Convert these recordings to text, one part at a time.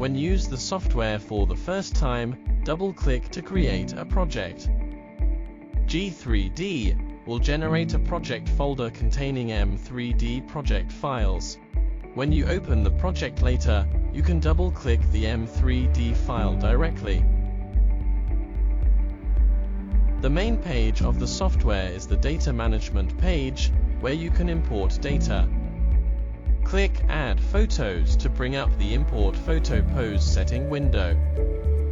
When use the software for the first time, double-click to create a project. Get3D will generate a project folder containing M3D project files. When you open the project later, you can double-click the M3D file directly. The main page of the software is the data management page, where you can import data. Click Add Photos to bring up the Import Photo Pose setting window.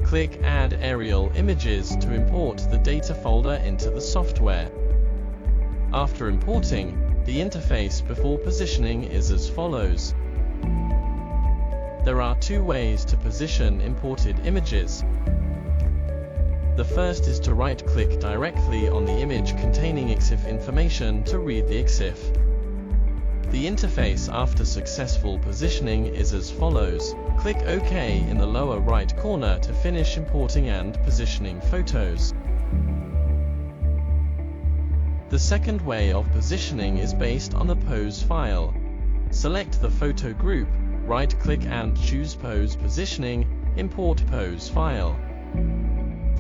Click Add Aerial Images to import the data folder into the software. After importing, the interface before positioning is as follows. There are two ways to position imported images. The first is to right-click directly on the image containing Exif information to read the Exif. The interface after successful positioning is as follows. Click OK in the lower right corner to finish importing and positioning photos. The second way of positioning is based on the pose file. Select the photo group, right-click and choose Pose Positioning, Import Pose File.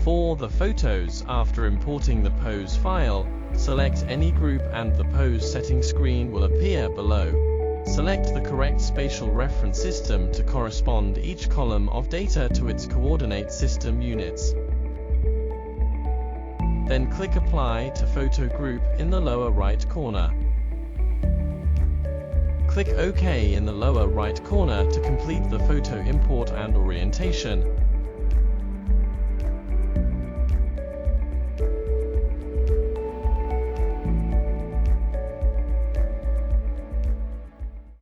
For the photos, after importing the pose file, select any group and the pose setting screen will appear below. Select the correct spatial reference system to correspond each column of data to its coordinate system units. Then click Apply to Photo Group in the lower right corner. Click OK in the lower right corner to complete the photo import and orientation.